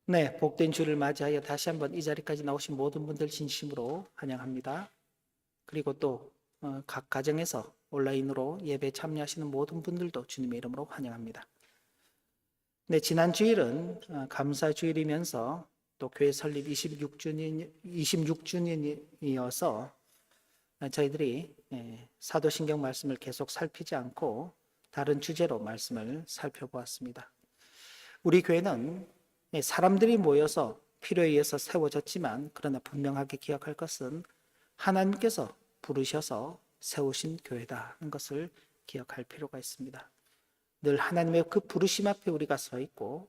네, 복된 주를 맞이하여 다시 한번 이 자리까지 나오신 모든 분들 진심으로 환영합니다. 그리고 또 각 가정에서 온라인으로 예배 참여하시는 모든 분들도 주님의 이름으로 환영합니다. 네, 지난 주일은 감사 주일이면서 또 교회 설립 26주년이어서 저희들이 사도신경 말씀을 계속 살피지 않고 다른 주제로 말씀을 살펴보았습니다. 우리 교회는 사람들이 모여서 필요에 의해서 세워졌지만 그러나 분명하게 기억할 것은 하나님께서 부르셔서 세우신 교회다는 것을 기억할 필요가 있습니다. 늘 하나님의 그 부르심 앞에 우리가 서 있고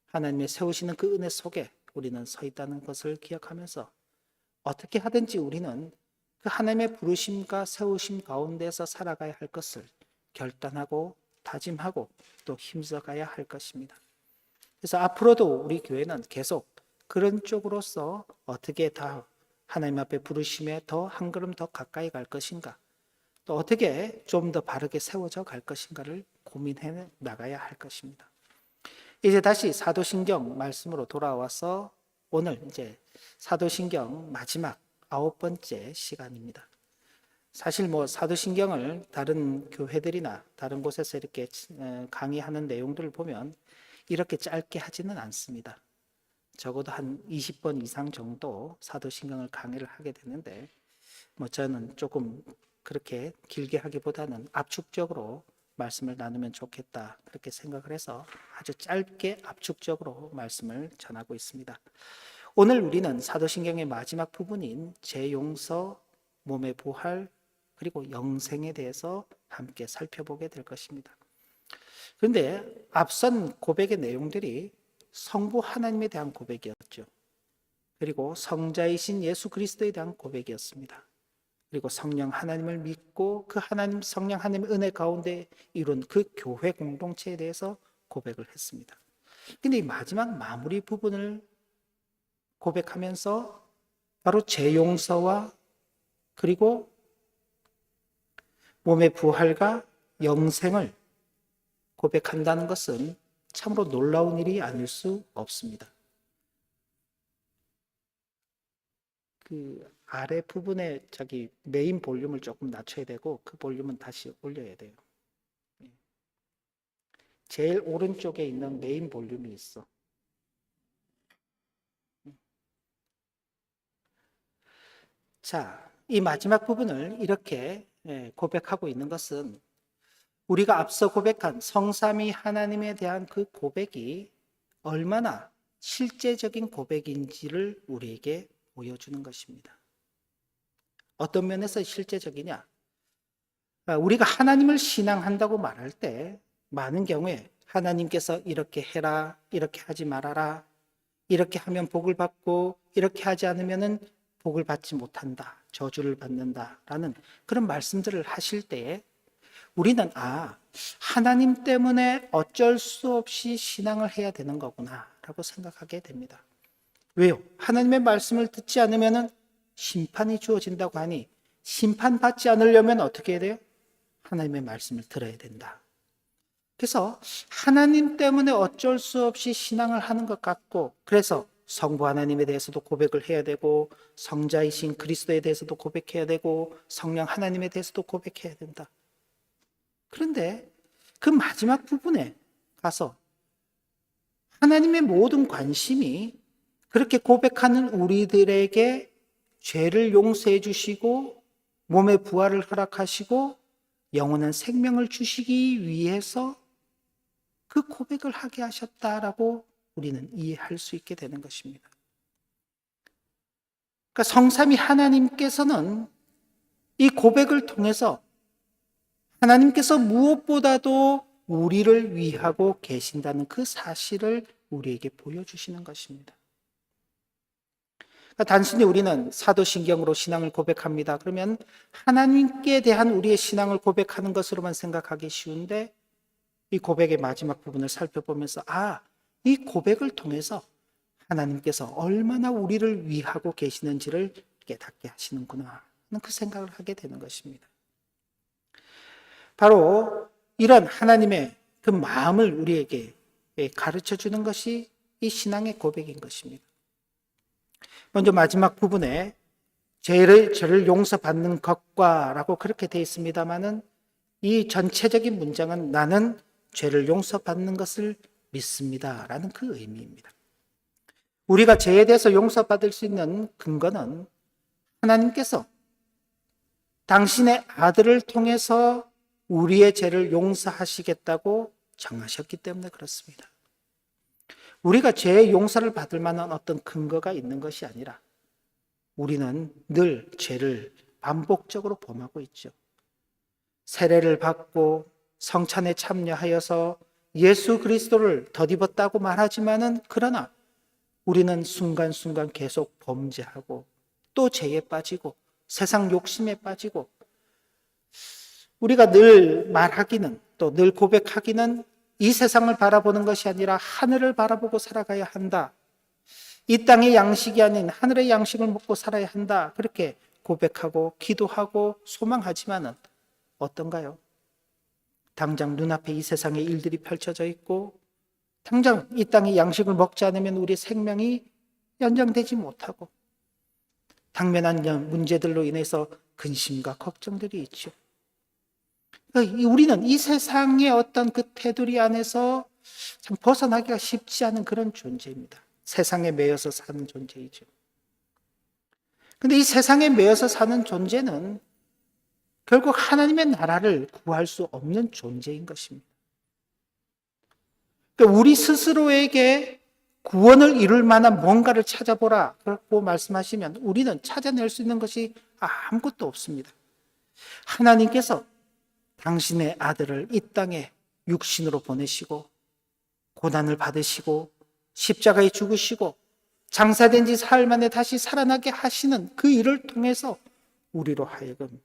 하나님의 세우시는 그 은혜 속에 우리는 서 있다는 것을 기억하면서 어떻게 하든지 우리는 그 하나님의 부르심과 세우심 가운데서 살아가야 할 것을 결단하고 다짐하고 또 힘써가야 할 것입니다. 그래서 앞으로도 우리 교회는 계속 그런 쪽으로서 어떻게 다 하나님 앞에 부르심에 더 한 걸음 더 가까이 갈 것인가, 또 어떻게 좀 더 바르게 세워져 갈 것인가를 고민해 나가야 할 것입니다. 이제 다시 사도신경 말씀으로 돌아와서 오늘 이제 사도신경 마지막 9번째 시간입니다. 사실 사도신경을 다른 교회들이나 다른 곳에서 이렇게 강의하는 내용들을 보면 이렇게 짧게 하지는 않습니다. 적어도 한 20번 이상 정도 사도신경을 강의를 하게 되는데 저는 조금 그렇게 길게 하기보다는 압축적으로 말씀을 나누면 좋겠다 그렇게 생각을 해서 아주 짧게 압축적으로 말씀을 전하고 있습니다. 오늘 우리는 사도신경의 마지막 부분인 재용서, 몸의 부활, 그리고 영생에 대해서 함께 살펴보게 될 것입니다. 그런데 앞선 고백의 내용들이 성부 하나님에 대한 고백이었죠. 그리고 성자이신 예수 그리스도에 대한 고백이었습니다. 그리고 성령 하나님을 믿고 그 하나님 성령 하나님의 은혜 가운데 이룬 그 교회 공동체에 대해서 고백을 했습니다. 근데 이 마지막 마무리 부분을 고백하면서 바로 재용서와 그리고 몸의 부활과 영생을 고백한다는 것은 참으로 놀라운 일이 아닐 수 없습니다. 그 아래 부분에 메인 볼륨을 조금 낮춰야 되고 그 볼륨은 다시 올려야 돼요. 제일 오른쪽에 있는 메인 볼륨이 있어. 자, 이 마지막 부분을 이렇게 고백하고 있는 것은 우리가 앞서 고백한 성삼위 하나님에 대한 그 고백이 얼마나 실제적인 고백인지를 우리에게 보여주는 것입니다. 어떤 면에서 실제적이냐? 우리가 하나님을 신앙한다고 말할 때 많은 경우에 하나님께서 이렇게 해라, 이렇게 하지 말아라, 이렇게 하면 복을 받고 이렇게 하지 않으면 복을 받지 못한다, 저주를 받는다라는 그런 말씀들을 하실 때에 우리는 하나님 때문에 어쩔 수 없이 신앙을 해야 되는 거구나 라고 생각하게 됩니다. 왜요? 하나님의 말씀을 듣지 않으면 심판이 주어진다고 하니 심판받지 않으려면 어떻게 해야 돼요? 하나님의 말씀을 들어야 된다. 그래서 하나님 때문에 어쩔 수 없이 신앙을 하는 것 같고, 그래서 성부 하나님에 대해서도 고백을 해야 되고 성자이신 그리스도에 대해서도 고백해야 되고 성령 하나님에 대해서도 고백해야 된다. 그런데 그 마지막 부분에 가서 하나님의 모든 관심이 그렇게 고백하는 우리들에게 죄를 용서해 주시고 몸의 부활을 허락하시고 영원한 생명을 주시기 위해서 그 고백을 하게 하셨다라고 우리는 이해할 수 있게 되는 것입니다. 그러니까 성삼위 하나님께서는 이 고백을 통해서 하나님께서 무엇보다도 우리를 위하고 계신다는 그 사실을 우리에게 보여주시는 것입니다. 그러니까 단순히 우리는 사도신경으로 신앙을 고백합니다. 그러면 하나님께 대한 우리의 신앙을 고백하는 것으로만 생각하기 쉬운데 이 고백의 마지막 부분을 살펴보면서 이 고백을 통해서 하나님께서 얼마나 우리를 위하고 계시는지를 깨닫게 하시는구나 하는 그 생각을 하게 되는 것입니다. 바로 이런 하나님의 그 마음을 우리에게 가르쳐 주는 것이 이 신앙의 고백인 것입니다. 먼저 마지막 부분에 저를 용서받는 것과 라고 그렇게 되어 있습니다만은 이 전체적인 문장은 나는 죄를 용서받는 것을 믿습니다 라는 그 의미입니다. 우리가 죄에 대해서 용서받을 수 있는 근거는 하나님께서 당신의 아들을 통해서 우리의 죄를 용서하시겠다고 정하셨기 때문에 그렇습니다. 우리가 죄의 용서를 받을 만한 어떤 근거가 있는 것이 아니라 우리는 늘 죄를 반복적으로 범하고 있죠. 세례를 받고 성찬에 참여하여서 예수 그리스도를 덧입었다고 말하지만은 그러나 우리는 순간순간 계속 범죄하고 또 죄에 빠지고 세상 욕심에 빠지고 우리가 늘 말하기는 또 늘 고백하기는 이 세상을 바라보는 것이 아니라 하늘을 바라보고 살아가야 한다. 이 땅의 양식이 아닌 하늘의 양식을 먹고 살아야 한다. 그렇게 고백하고 기도하고 소망하지만은 어떤가요? 당장 눈앞에 이 세상의 일들이 펼쳐져 있고 당장 이 땅의 양식을 먹지 않으면 우리의 생명이 연장되지 못하고 당면한 문제들로 인해서 근심과 걱정들이 있죠. 우리는 이 세상의 어떤 그 테두리 안에서 참 벗어나기가 쉽지 않은 그런 존재입니다. 세상에 매여서 사는 존재이죠. 그런데 이 세상에 매여서 사는 존재는 결국 하나님의 나라를 구할 수 없는 존재인 것입니다. 그러니까 우리 스스로에게 구원을 이룰 만한 뭔가를 찾아보라고 말씀하시면 우리는 찾아낼 수 있는 것이 아무것도 없습니다. 하나님께서 당신의 아들을 이 땅에 육신으로 보내시고 고난을 받으시고 십자가에 죽으시고 장사된 지 사흘 만에 다시 살아나게 하시는 그 일을 통해서 우리로 하여금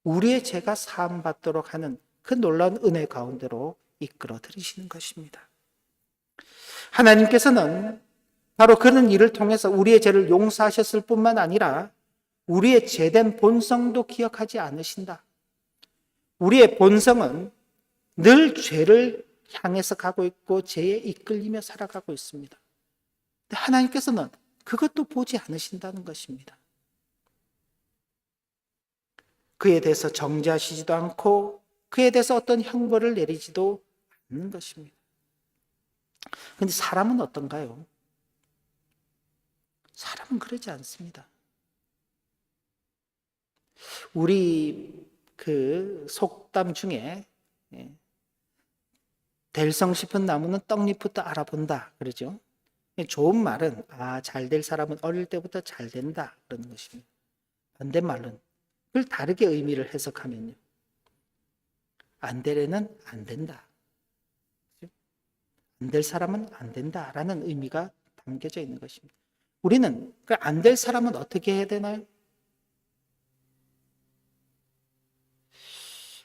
우리의 죄가 사함받도록 하는 그 놀라운 은혜 가운데로 이끌어 들이시는 것입니다. 하나님께서는 바로 그런 일을 통해서 우리의 죄를 용서하셨을 뿐만 아니라 우리의 죄된 본성도 기억하지 않으신다. 우리의 본성은 늘 죄를 향해서 가고 있고 죄에 이끌리며 살아가고 있습니다. 근데 하나님께서는 그것도 보지 않으신다는 것입니다. 그에 대해서 정죄하시지도 않고 그에 대해서 어떤 형벌을 내리지도 않는 것입니다. 그런데 사람은 어떤가요? 사람은 그러지 않습니다. 우리 그 속담 중에 될성 싶은 나무는 떡잎부터 알아본다 그러죠. 좋은 말은 잘 될 사람은 어릴 때부터 잘 된다 그러는 것입니다. 반대말은 그걸 다르게 의미를 해석하면요, 안 될 애는 안 된다, 안 될 사람은 안 된다라는 의미가 담겨져 있는 것입니다. 우리는 그 안 될 사람은 어떻게 해야 되나요?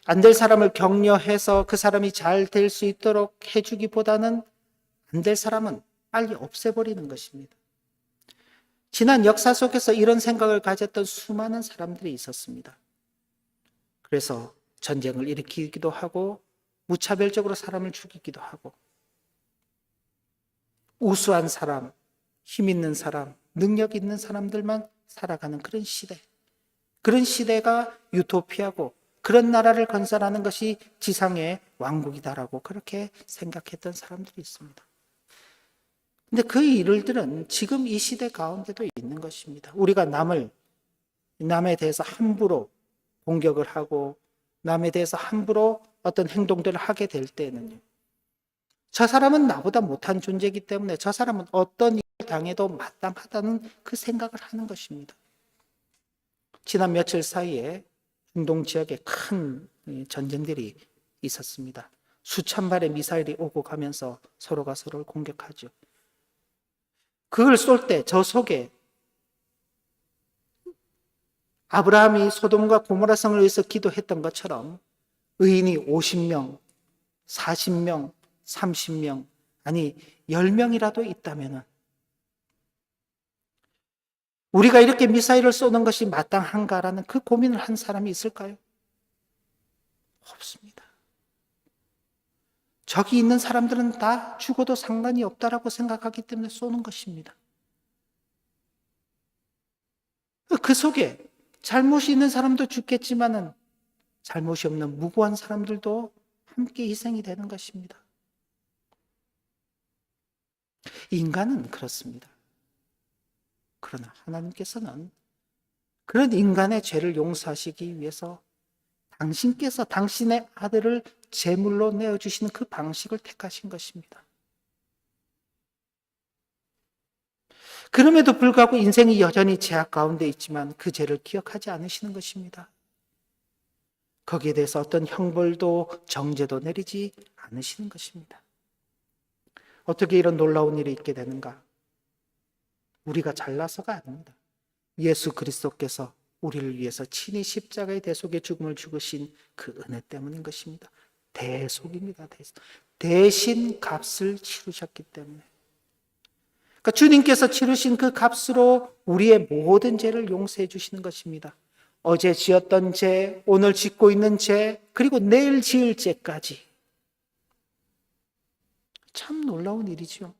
안 될 사람을 격려해서 그 사람이 잘 될 수 있도록 해주기보다는 안 될 사람은 빨리 없애버리는 것입니다. 지난 역사 속에서 이런 생각을 가졌던 수많은 사람들이 있었습니다. 그래서 전쟁을 일으키기도 하고 무차별적으로 사람을 죽이기도 하고 우수한 사람, 힘 있는 사람, 능력 있는 사람들만 살아가는 그런 시대. 그런 시대가 유토피아고 그런 나라를 건설하는 것이 지상의 왕국이다라고 그렇게 생각했던 사람들이 있습니다. 근데 그 일들은 지금 이 시대 가운데도 있는 것입니다. 우리가 남에 대해서 함부로 공격을 하고 남에 대해서 함부로 어떤 행동들을 하게 될 때는요, 저 사람은 나보다 못한 존재이기 때문에 저 사람은 어떤 일을 당해도 마땅하다는 그 생각을 하는 것입니다. 지난 며칠 사이에 중동 지역에 큰 전쟁들이 있었습니다. 수천 발의 미사일이 오고 가면서 서로가 서로를 공격하죠. 그걸 쏠 때 저 속에 아브라함이 소돔과 고모라 성을 위해서 기도했던 것처럼 의인이 50명, 40명, 30명, 아니 10명이라도 있다면 우리가 이렇게 미사일을 쏘는 것이 마땅한가라는 그 고민을 한 사람이 있을까요? 없습니다. 적이 있는 사람들은 다 죽어도 상관이 없다라고 생각하기 때문에 쏘는 것입니다. 그 속에 잘못이 있는 사람도 죽겠지만은 잘못이 없는 무고한 사람들도 함께 희생이 되는 것입니다. 인간은 그렇습니다. 그러나 하나님께서는 그런 인간의 죄를 용서하시기 위해서 당신께서 당신의 아들을 제물로 내어주시는 그 방식을 택하신 것입니다. 그럼에도 불구하고 인생이 여전히 죄악 가운데 있지만 그 죄를 기억하지 않으시는 것입니다. 거기에 대해서 어떤 형벌도 정죄도 내리지 않으시는 것입니다. 어떻게 이런 놀라운 일이 있게 되는가? 우리가 잘나서가 아닙니다. 예수 그리스도께서 우리를 위해서 친히 십자가의 대속의 죽음을 죽으신 그 은혜 때문인 것입니다. 대속입니다. 대신 값을 치르셨기 때문에. 그러니까 주님께서 치르신 그 값으로 우리의 모든 죄를 용서해 주시는 것입니다. 어제 지었던 죄, 오늘 짓고 있는 죄, 그리고 내일 지을 죄까지. 참 놀라운 일이죠.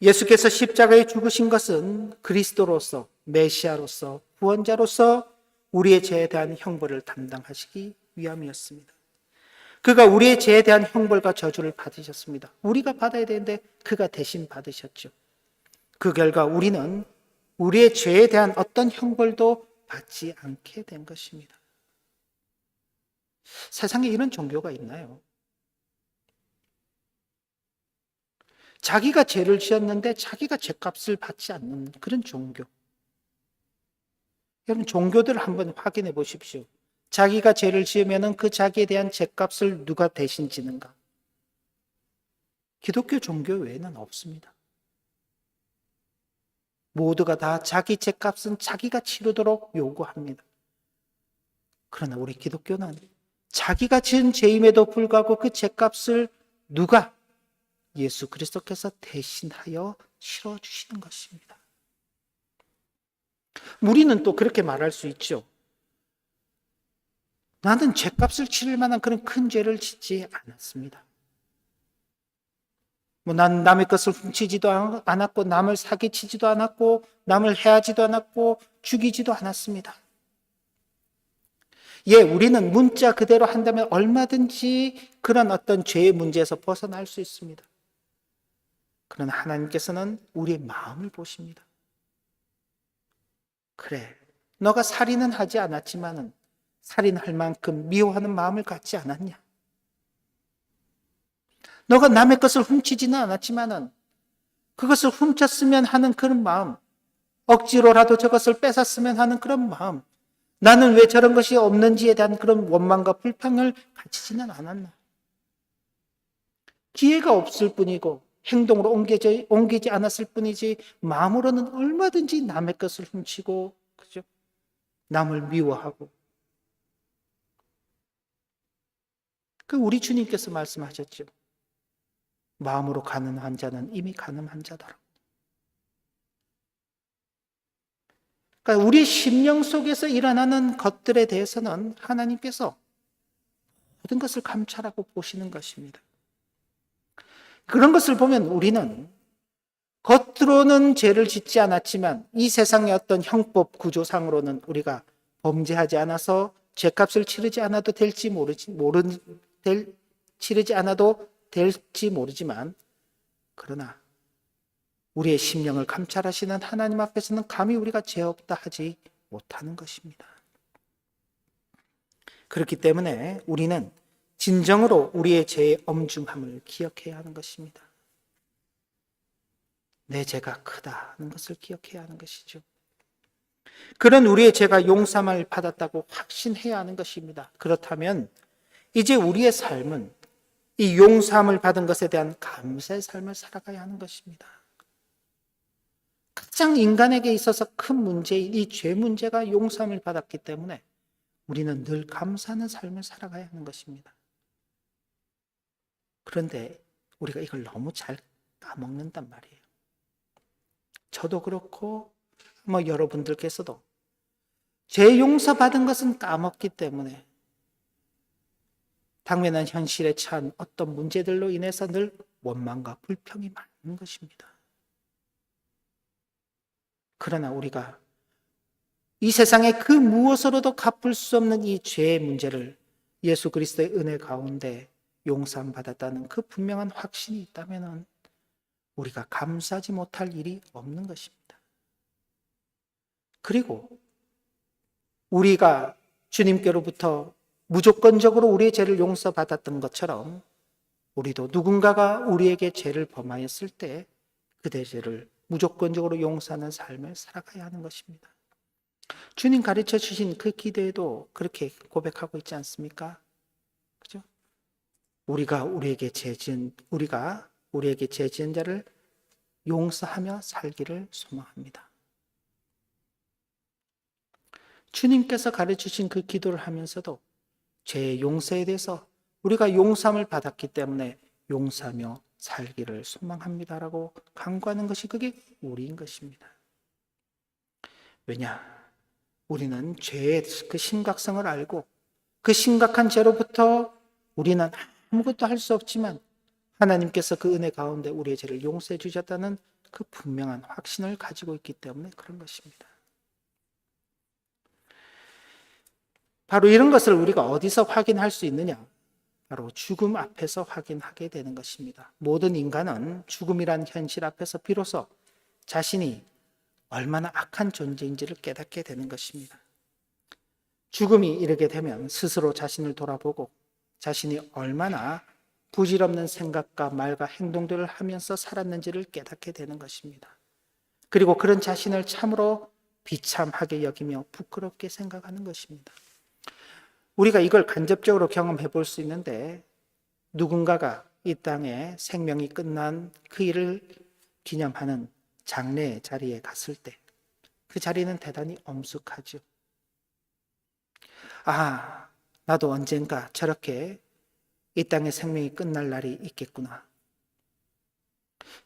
예수께서 십자가에 죽으신 것은 그리스도로서, 메시아로서, 구원자로서 우리의 죄에 대한 형벌을 담당하시기 위함이었습니다. 그가 우리의 죄에 대한 형벌과 저주를 받으셨습니다. 우리가 받아야 되는데 그가 대신 받으셨죠. 그 결과 우리는 우리의 죄에 대한 어떤 형벌도 받지 않게 된 것입니다. 세상에 이런 종교가 있나요? 자기가 죄를 지었는데 자기가 죄값을 받지 않는 그런 종교. 여러분, 종교들을 한번 확인해 보십시오. 자기가 죄를 지으면 그 자기에 대한 죄값을 누가 대신 지는가? 기독교 종교 외에는 없습니다. 모두가 다 자기 죄값은 자기가 치르도록 요구합니다. 그러나 우리 기독교는 자기가 지은 죄임에도 불구하고 그 죄값을 누가? 예수 그리스도께서 대신하여 치러주시는 것입니다. 우리는 또 그렇게 말할 수 있죠. 나는 죄값을 치를 만한 그런 큰 죄를 짓지 않았습니다. 난 남의 것을 훔치지도 않았고, 남을 사기치지도 않았고, 남을 해하지도 않았고, 죽이지도 않았습니다. 예, 우리는 문자 그대로 한다면 얼마든지 그런 어떤 죄의 문제에서 벗어날 수 있습니다. 그러나 하나님께서는 우리의 마음을 보십니다. 그래, 너가 살인은 하지 않았지만은 살인할 만큼 미워하는 마음을 갖지 않았냐? 너가 남의 것을 훔치지는 않았지만은 그것을 훔쳤으면 하는 그런 마음, 억지로라도 저것을 뺏었으면 하는 그런 마음, 나는 왜 저런 것이 없는지에 대한 그런 원망과 불평을 가지지는 않았나? 기회가 없을 뿐이고 행동으로 옮기지 않았을 뿐이지 마음으로는 얼마든지 남의 것을 훔치고, 그죠? 남을 미워하고. 그 우리 주님께서 말씀하셨죠. 마음으로 가늠한 자는 이미 가늠한 자다. 그러니까 우리 심령 속에서 일어나는 것들에 대해서는 하나님께서 모든 것을 감찰하고 보시는 것입니다. 그런 것을 보면 우리는 겉으로는 죄를 짓지 않았지만 이 세상의 어떤 형법 구조상으로는 우리가 범죄하지 않아서 죄값을 치르지 않아도 치르지 않아도 될지 모르지만, 그러나 우리의 심령을 감찰하시는 하나님 앞에서는 감히 우리가 죄 없다 하지 못하는 것입니다. 그렇기 때문에 우리는 진정으로 우리의 죄의 엄중함을 기억해야 하는 것입니다. 내 죄가 크다는 것을 기억해야 하는 것이죠. 그런 우리의 죄가 용서함을 받았다고 확신해야 하는 것입니다. 그렇다면 이제 우리의 삶은 이 용서함을 받은 것에 대한 감사의 삶을 살아가야 하는 것입니다. 가장 인간에게 있어서 큰 문제인 이 죄 문제가 용서함을 받았기 때문에 우리는 늘 감사하는 삶을 살아가야 하는 것입니다. 그런데 우리가 이걸 너무 잘 까먹는단 말이에요. 저도 그렇고 여러분들께서도 죄 용서받은 것은 까먹기 때문에 당면한 현실에 처한 어떤 문제들로 인해서 늘 원망과 불평이 많은 것입니다. 그러나 우리가 이 세상에 그 무엇으로도 갚을 수 없는 이 죄의 문제를 예수 그리스도의 은혜 가운데 용서받았다는 그 분명한 확신이 있다면 우리가 감사하지 못할 일이 없는 것입니다. 그리고 우리가 주님께로부터 무조건적으로 우리의 죄를 용서받았던 것처럼 우리도 누군가가 우리에게 죄를 범하였을 때 그대 죄를 무조건적으로 용서하는 삶을 살아가야 하는 것입니다. 주님 가르쳐 주신 그 기도에도 그렇게 고백하고 있지 않습니까? 그죠? 우리가 우리에게 죄 지은 자를 용서하며 살기를 소망합니다. 주님께서 가르쳐 주신 그 기도를 하면서도 죄의 용서에 대해서 우리가 용서함을 받았기 때문에 용서하며 살기를 소망합니다라고 간구하는 것이 그게 우리인 것입니다. 왜냐? 우리는 죄의 그 심각성을 알고 그 심각한 죄로부터 우리는 아무것도 할 수 없지만 하나님께서 그 은혜 가운데 우리의 죄를 용서해 주셨다는 그 분명한 확신을 가지고 있기 때문에 그런 것입니다. 바로 이런 것을 우리가 어디서 확인할 수 있느냐? 바로 죽음 앞에서 확인하게 되는 것입니다. 모든 인간은 죽음이란 현실 앞에서 비로소 자신이 얼마나 악한 존재인지를 깨닫게 되는 것입니다. 죽음이 이르게 되면 스스로 자신을 돌아보고 자신이 얼마나 부질없는 생각과 말과 행동들을 하면서 살았는지를 깨닫게 되는 것입니다. 그리고 그런 자신을 참으로 비참하게 여기며 부끄럽게 생각하는 것입니다. 우리가 이걸 간접적으로 경험해 볼 수 있는데 누군가가 이 땅에 생명이 끝난 그 일을 기념하는 장례 자리에 갔을 때 그 자리는 대단히 엄숙하죠. 아, 나도 언젠가 저렇게 이 땅의 생명이 끝날 날이 있겠구나.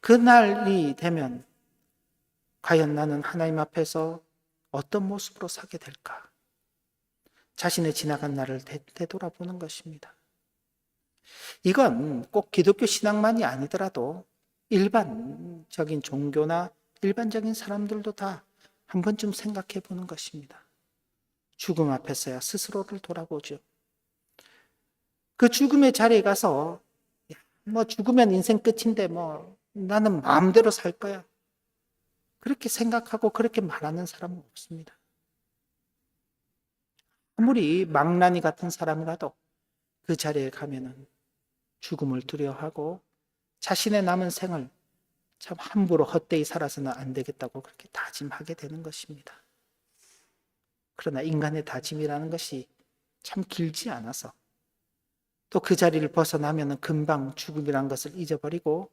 그 날이 되면 과연 나는 하나님 앞에서 어떤 모습으로 서게 될까? 자신의 지나간 날을 되돌아보는 것입니다. 이건 꼭 기독교 신앙만이 아니더라도 일반적인 종교나 일반적인 사람들도 다 한 번쯤 생각해 보는 것입니다. 죽음 앞에서야 스스로를 돌아보죠. 그 죽음의 자리에 가서 죽으면 인생 끝인데 나는 마음대로 살 거야. 그렇게 생각하고 그렇게 말하는 사람은 없습니다. 아무리 망나니 같은 사람이라도 그 자리에 가면은 죽음을 두려워하고 자신의 남은 생을 참 함부로 헛되이 살아서는 안 되겠다고 그렇게 다짐하게 되는 것입니다. 그러나 인간의 다짐이라는 것이 참 길지 않아서 또 그 자리를 벗어나면 금방 죽음이라는 것을 잊어버리고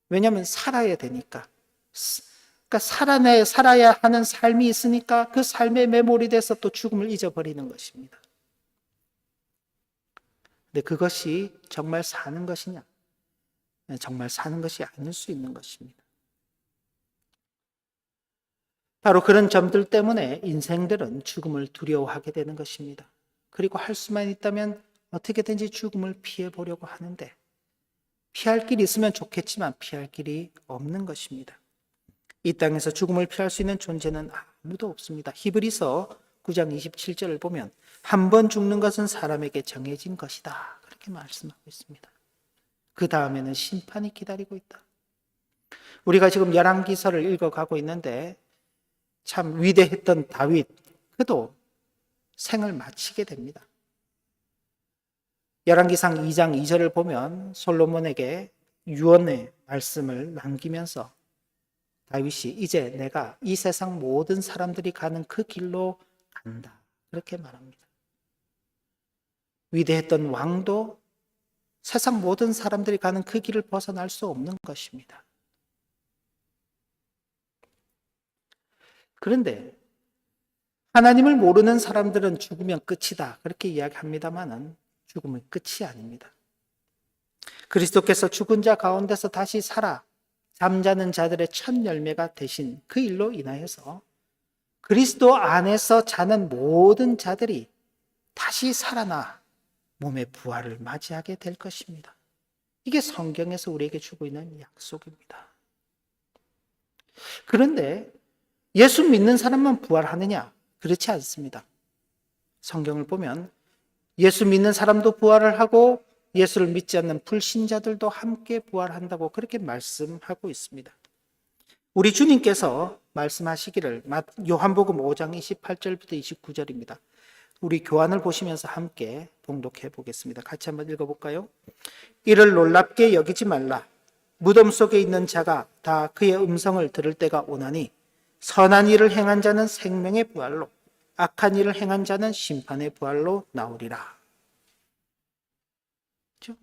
왜냐하면 살아야 되니까 그러니까 살아야 하는 삶이 있으니까 그 삶에 매몰이돼서 또 죽음을 잊어버리는 것입니다. 근데 그것이 정말 사는 것이냐? 정말 사는 것이 아닐 수 있는 것입니다. 바로 그런 점들 때문에 인생들은 죽음을 두려워하게 되는 것입니다. 그리고 할 수만 있다면 어떻게든지 죽음을 피해 보려고 하는데 피할 길이 있으면 좋겠지만 피할 길이 없는 것입니다. 이 땅에서 죽음을 피할 수 있는 존재는 아무도 없습니다. 히브리서 9장 27절을 보면 한 번 죽는 것은 사람에게 정해진 것이다. 그렇게 말씀하고 있습니다. 그 다음에는 심판이 기다리고 있다. 우리가 지금 열왕기서를 읽어가고 있는데 참 위대했던 다윗, 그도 생을 마치게 됩니다. 열왕기상 2장 2절을 보면 솔로몬에게 유언의 말씀을 남기면서 다윗이 이제 내가 이 세상 모든 사람들이 가는 그 길로 간다. 그렇게 말합니다. 위대했던 왕도 세상 모든 사람들이 가는 그 길을 벗어날 수 없는 것입니다. 그런데 하나님을 모르는 사람들은 죽으면 끝이다. 그렇게 이야기합니다만은 죽음은 끝이 아닙니다. 그리스도께서 죽은 자 가운데서 다시 살아 잠자는 자들의 첫 열매가 되신 그 일로 인하여서 그리스도 안에서 자는 모든 자들이 다시 살아나 몸의 부활을 맞이하게 될 것입니다. 이게 성경에서 우리에게 주고 있는 약속입니다. 그런데 예수 믿는 사람만 부활하느냐? 그렇지 않습니다. 성경을 보면 예수 믿는 사람도 부활을 하고 예수를 믿지 않는 불신자들도 함께 부활한다고 그렇게 말씀하고 있습니다. 우리 주님께서 말씀하시기를 요한복음 5장 28절부터 29절입니다. 우리 교환을 보시면서 함께 봉독해 보겠습니다. 같이 한번 읽어볼까요? 이를 놀랍게 여기지 말라. 무덤 속에 있는 자가 다 그의 음성을 들을 때가 오나니 선한 일을 행한 자는 생명의 부활로 악한 일을 행한 자는 심판의 부활로 나오리라. 그렇죠?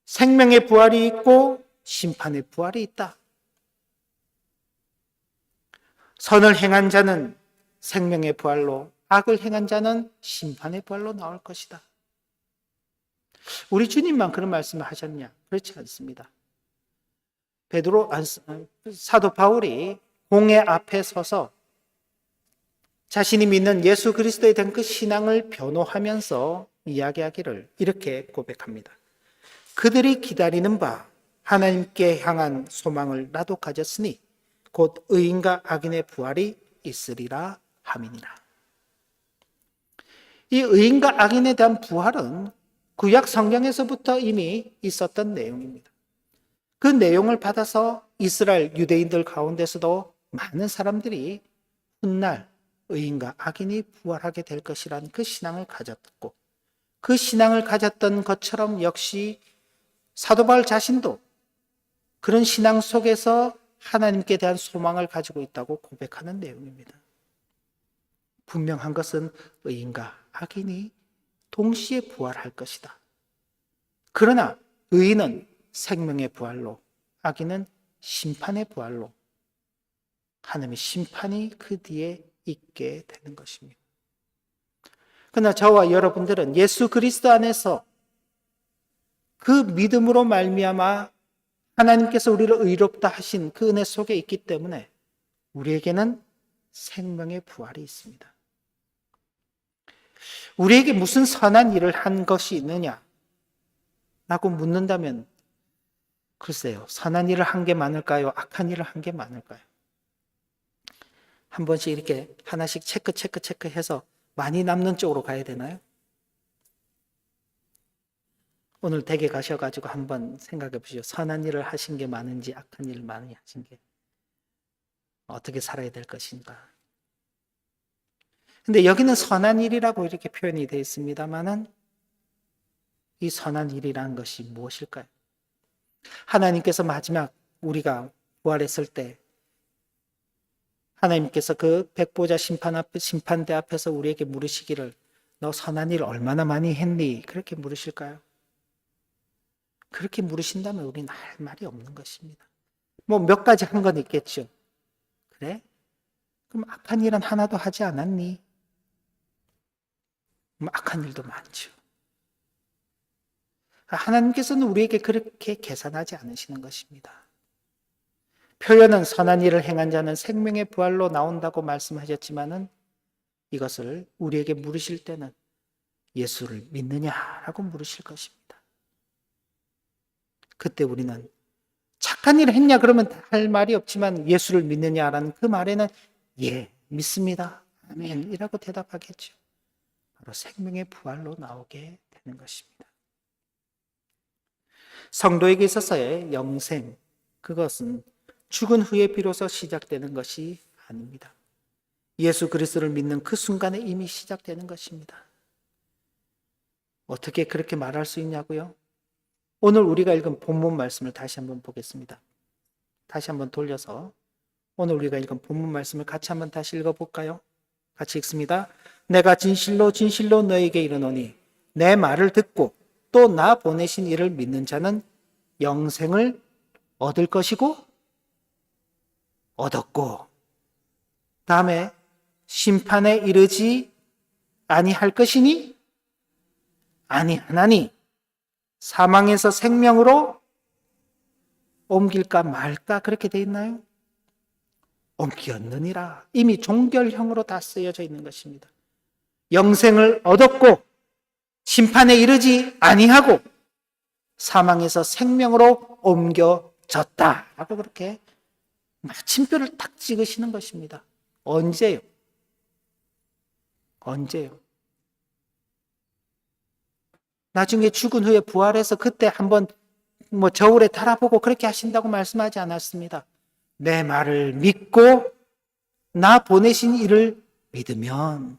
생명의 부활이 있고 심판의 부활이 있다. 선을 행한 자는 생명의 부활로, 악을 행한 자는 심판의 부활로 나올 것이다. 우리 주님만 그런 말씀을 하셨냐? 그렇지 않습니다. 사도 바울이 공회 앞에 서서 자신이 믿는 예수 그리스도에 대한 그 신앙을 변호하면서 이야기하기를 이렇게 고백합니다. 그들이 기다리는 바 하나님께 향한 소망을 나도 가졌으니 곧 의인과 악인의 부활이 있으리라 함이니라. 이 의인과 악인에 대한 부활은 구약 성경에서부터 이미 있었던 내용입니다. 그 내용을 받아서 이스라엘 유대인들 가운데서도 많은 사람들이 훗날 의인과 악인이 부활하게 될 것이라는 그 신앙을 가졌고, 그 신앙을 가졌던 것처럼 역시 사도 바울 자신도 그런 신앙 속에서 하나님께 대한 소망을 가지고 있다고 고백하는 내용입니다. 분명한 것은 의인과 악인이 동시에 부활할 것이다. 그러나 의인은 생명의 부활로, 악인은 심판의 부활로, 하나님의 심판이 그 뒤에 있게 되는 것입니다. 그러나 저와 여러분들은 예수 그리스도 안에서 그 믿음으로 말미암아 하나님께서 우리를 의롭다 하신 그 은혜 속에 있기 때문에 우리에게는 생명의 부활이 있습니다. 우리에게 무슨 선한 일을 한 것이 있느냐? 라고 묻는다면 글쎄요, 선한 일을 한 게 많을까요? 악한 일을 한 게 많을까요? 한 번씩 이렇게 하나씩 체크해서 많이 남는 쪽으로 가야 되나요? 오늘 댁에 가셔가지고 한번 생각해 보시죠. 선한 일을 하신 게 많은지 악한 일을 많이 하신 게 어떻게 살아야 될 것인가. 근데 여기는 선한 일이라고 이렇게 표현이 되어 있습니다만은 이 선한 일이라는 것이 무엇일까요? 하나님께서 마지막 우리가 부활했을 때 하나님께서 그 백보자 심판대 앞에서 우리에게 물으시기를 너 선한 일 얼마나 많이 했니? 그렇게 물으실까요? 그렇게 물으신다면 우리는 할 말이 없는 것입니다. 뭐 몇 가지 한 건 있겠죠. 그래? 그럼 악한 일은 하나도 하지 않았니? 악한 일도 많죠. 하나님께서는 우리에게 그렇게 계산하지 않으시는 것입니다. 표현은 선한 일을 행한 자는 생명의 부활로 나온다고 말씀하셨지만은 이것을 우리에게 물으실 때는 예수를 믿느냐라고 물으실 것입니다. 그때 우리는 착한 일을 했냐 그러면 할 말이 없지만 예수를 믿느냐라는 그 말에는 예, 믿습니다. 아멘이라고 대답하겠죠. 바로 생명의 부활로 나오게 되는 것입니다. 성도에게 있어서의 영생, 그것은 죽은 후에 비로소 시작되는 것이 아닙니다. 예수 그리스도를 믿는 그 순간에 이미 시작되는 것입니다. 어떻게 그렇게 말할 수 있냐고요? 오늘 우리가 읽은 본문 말씀을 다시 한번 보겠습니다. 다시 한번 돌려서 오늘 우리가 읽은 본문 말씀을 같이 한번 다시 읽어볼까요? 같이 읽습니다. 내가 진실로 진실로 너에게 이르노니 내 말을 듣고 또 나 보내신 이를 믿는 자는 영생을 얻을 것이고 얻었고 다음에 심판에 이르지 아니할 것이니 아니하나니 사망에서 생명으로 옮길까 말까 그렇게 돼 있나요? 옮겼느니라. 이미 종결형으로 다 쓰여져 있는 것입니다. 영생을 얻었고 심판에 이르지 아니하고 사망에서 생명으로 옮겨졌다 라고 그렇게 마침표를 딱 찍으시는 것입니다. 언제요? 언제요? 나중에 죽은 후에 부활해서 그때 한번 저울에 달아보고 그렇게 하신다고 말씀하지 않았습니다. 내 말을 믿고 나 보내신 이를 믿으면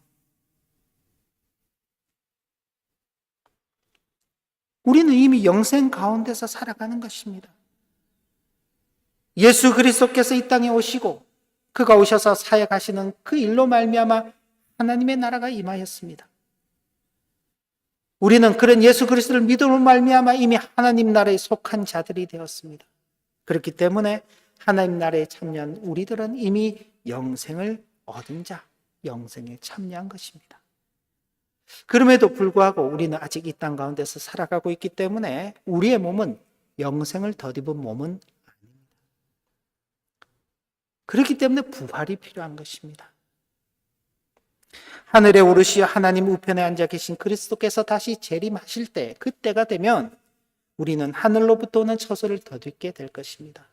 우리는 이미 영생 가운데서 살아가는 것입니다. 예수 그리스도께서 이 땅에 오시고 그가 오셔서 사역하시는 그 일로 말미암아 하나님의 나라가 임하였습니다. 우리는 그런 예수 그리스도를 믿음으로 말미암아 이미 하나님 나라에 속한 자들이 되었습니다. 그렇기 때문에 하나님 나라에 참여한 우리들은 이미 영생을 얻은 자, 영생에 참여한 것입니다. 그럼에도 불구하고 우리는 아직 이 땅 가운데서 살아가고 있기 때문에 우리의 몸은 영생을 덧입은 몸은 아닙니다. 그렇기 때문에 부활이 필요한 것입니다. 하늘에 오르시어 하나님 우편에 앉아 계신 그리스도께서 다시 재림하실 때, 그때가 되면 우리는 하늘로부터 오는 처소를 덧입게 될 것입니다.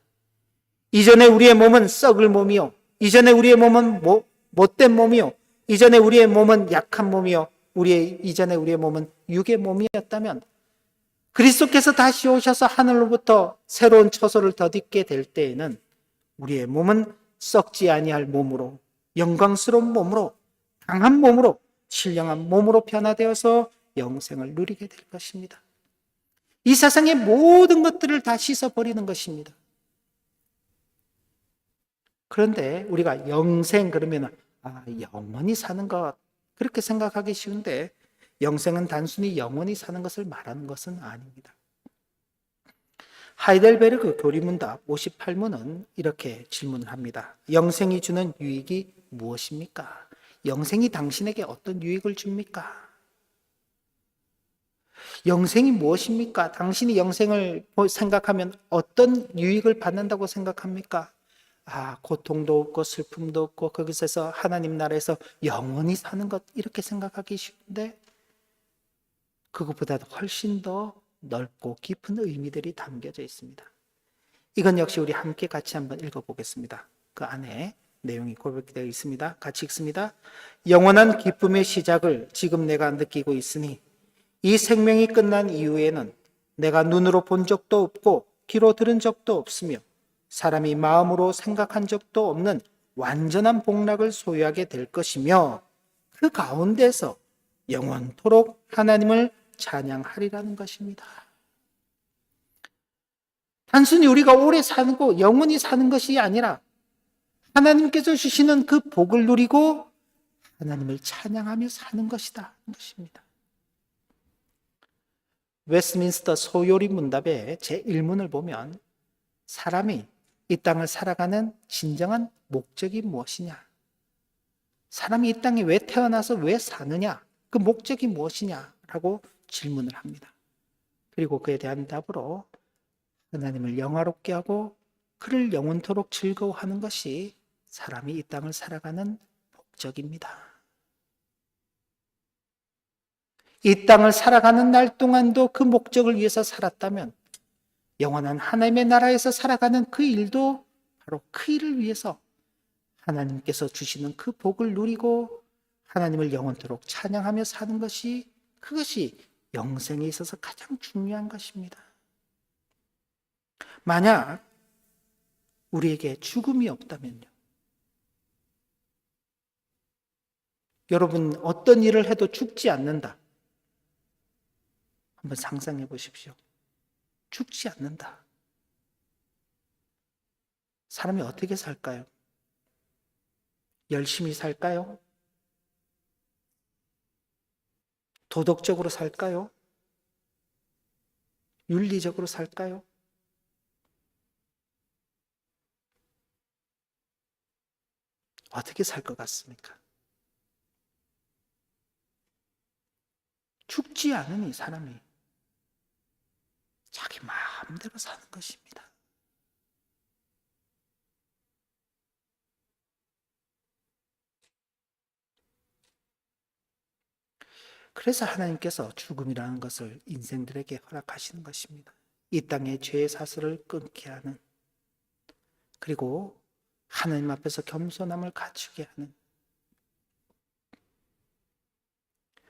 이전에 우리의 몸은 썩을 몸이요, 이전에 우리의 몸은 못된 몸이요, 이전에 우리의 몸은 약한 몸이요, 이전에 우리의 몸은 육의 몸이었다면 그리스도께서 다시 오셔서 하늘로부터 새로운 처소를 덧입게 될 때에는 우리의 몸은 썩지 아니할 몸으로, 영광스러운 몸으로, 강한 몸으로, 신령한 몸으로 변화되어서 영생을 누리게 될 것입니다. 이 세상의 모든 것들을 다 씻어버리는 것입니다. 그런데 우리가 영생 그러면 영원히 사는 것 그렇게 생각하기 쉬운데 영생은 단순히 영원히 사는 것을 말하는 것은 아닙니다. 하이델베르그 교리문답 58문은 이렇게 질문을 합니다. 영생이 주는 유익이 무엇입니까? 영생이 당신에게 어떤 유익을 줍니까? 영생이 무엇입니까? 당신이 영생을 생각하면 어떤 유익을 받는다고 생각합니까? 고통도 없고 슬픔도 없고 거기서 하나님 나라에서 영원히 사는 것 이렇게 생각하기 쉬운데 그것보다도 훨씬 더 넓고 깊은 의미들이 담겨져 있습니다. 이건 역시 우리 함께 같이 한번 읽어보겠습니다. 그 안에 내용이 고백되어 있습니다. 같이 읽습니다. 영원한 기쁨의 시작을 지금 내가 느끼고 있으니 이 생명이 끝난 이후에는 내가 눈으로 본 적도 없고 귀로 들은 적도 없으며 사람이 마음으로 생각한 적도 없는 완전한 복락을 소유하게 될 것이며 그 가운데서 영원토록 하나님을 찬양하리라는 것입니다. 단순히 우리가 오래 사는 거, 영원히 사는 것이 아니라 하나님께서 주시는 그 복을 누리고 하나님을 찬양하며 사는 것이다. 것입니다. 웨스트민스터 소요리 문답의 제1문을 보면 사람이 이 땅을 살아가는 진정한 목적이 무엇이냐? 사람이 이 땅에 왜 태어나서 왜 사느냐? 그 목적이 무엇이냐라고 질문을 합니다. 그리고 그에 대한 답으로 하나님을 영화롭게 하고 그를 영원토록 즐거워하는 것이 사람이 이 땅을 살아가는 목적입니다. 이 땅을 살아가는 날 동안도 그 목적을 위해서 살았다면 영원한 하나님의 나라에서 살아가는 그 일도 바로 그 일을 위해서 하나님께서 주시는 그 복을 누리고 하나님을 영원토록 찬양하며 사는 것이 그것이 영생에 있어서 가장 중요한 것입니다. 만약 우리에게 죽음이 없다면요. 여러분 어떤 일을 해도 죽지 않는다. 한번 상상해 보십시오. 죽지 않는다. 사람이 어떻게 살까요? 열심히 살까요? 도덕적으로 살까요? 윤리적으로 살까요? 어떻게 살 것 같습니까? 죽지 않으니 사람이 자기 마음대로 사는 것입니다. 그래서 하나님께서 죽음이라는 것을 인생들에게 허락하시는 것입니다. 이 땅의 죄의 사슬을 끊게 하는, 그리고 하나님 앞에서 겸손함을 갖추게 하는,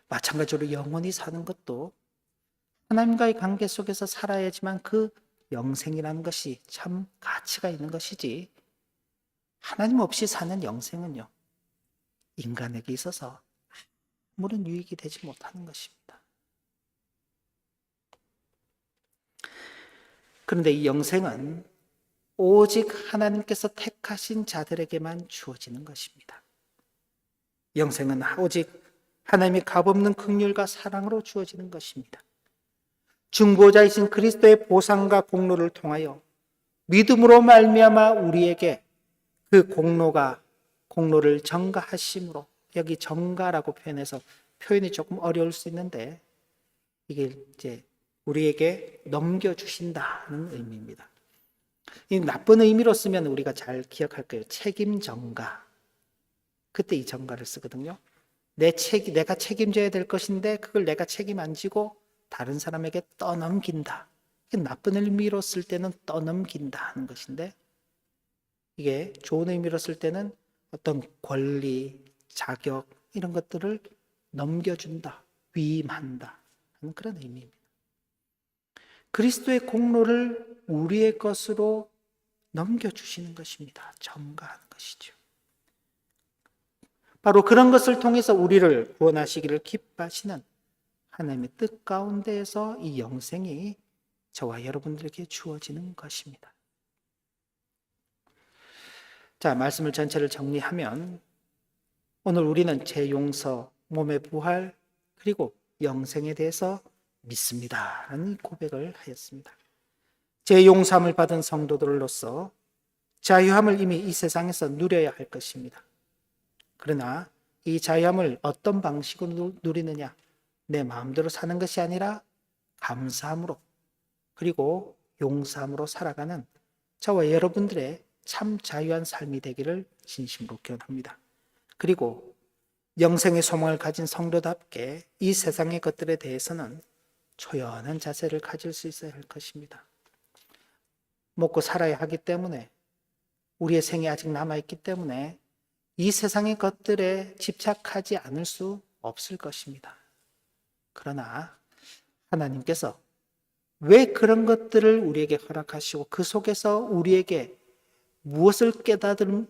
마찬가지로 영원히 사는 것도 하나님과의 관계 속에서 살아야지만 그 영생이라는 것이 참 가치가 있는 것이지, 하나님 없이 사는 영생은요, 인간에게 있어서 아무런 유익이 되지 못하는 것입니다. 그런데 이 영생은 오직 하나님께서 택하신 자들에게만 주어지는 것입니다. 영생은 오직 하나님의 값없는 긍휼과 사랑으로 주어지는 것입니다. 중보자이신 그리스도의 보상과 공로를 통하여 믿음으로 말미암아 우리에게 그 공로를 전가하심으로, 여기 전가라고 표현해서 표현이 조금 어려울 수 있는데 이게 이제 우리에게 넘겨주신다는 의미입니다. 이 나쁜 의미로 쓰면 우리가 잘 기억할 거예요. 책임 전가. 그때 이 전가를 쓰거든요. 내가 책임져야 될 것인데 그걸 내가 책임 안 지고 다른 사람에게 떠넘긴다. 나쁜 의미로 쓸 때는 떠넘긴다 하는 것인데, 이게 좋은 의미로 쓸 때는 어떤 권리, 자격 이런 것들을 넘겨준다, 위임한다 하는 그런 의미입니다. 그리스도의 공로를 우리의 것으로 넘겨주시는 것입니다. 전가하는 것이죠. 바로 그런 것을 통해서 우리를 구원하시기를 기뻐하시는 하나님의 뜻 가운데에서 이 영생이 저와 여러분들에게 주어지는 것입니다. 자, 말씀을 전체를 정리하면 오늘 우리는 재용서, 몸의 부활, 그리고 영생에 대해서 믿습니다 라는 고백을 하였습니다. 재용삼을 받은 성도들로서 자유함을 이미 이 세상에서 누려야 할 것입니다. 그러나 이 자유함을 어떤 방식으로 누리느냐, 내 마음대로 사는 것이 아니라 감사함으로 그리고 용서함으로 살아가는 저와 여러분들의 참 자유한 삶이 되기를 진심으로 기원합니다. 그리고 영생의 소망을 가진 성도답게 이 세상의 것들에 대해서는 초연한 자세를 가질 수 있어야 할 것입니다. 먹고 살아야 하기 때문에, 우리의 생이 아직 남아있기 때문에 이 세상의 것들에 집착하지 않을 수 없을 것입니다. 그러나 하나님께서 왜 그런 것들을 우리에게 허락하시고 그 속에서 우리에게 무엇을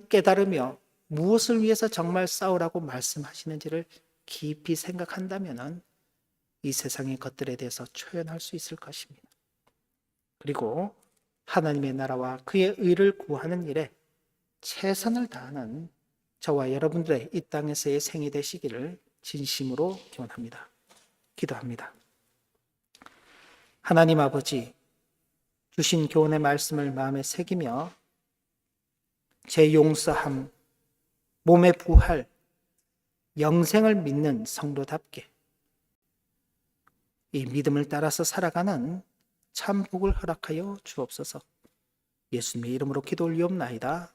깨달으며 무엇을 위해서 정말 싸우라고 말씀하시는지를 깊이 생각한다면 이 세상의 것들에 대해서 초연할 수 있을 것입니다. 그리고 하나님의 나라와 그의 의를 구하는 일에 최선을 다하는 저와 여러분들의 이 땅에서의 생이 되시기를 진심으로 기원합니다. 기도합니다. 하나님 아버지, 주신 교훈의 말씀을 마음에 새기며 제 용서함, 몸의 부활, 영생을 믿는 성도답게 이 믿음을 따라서 살아가는 참 복을 허락하여 주옵소서. 예수님의 이름으로 기도 올리옵나이다.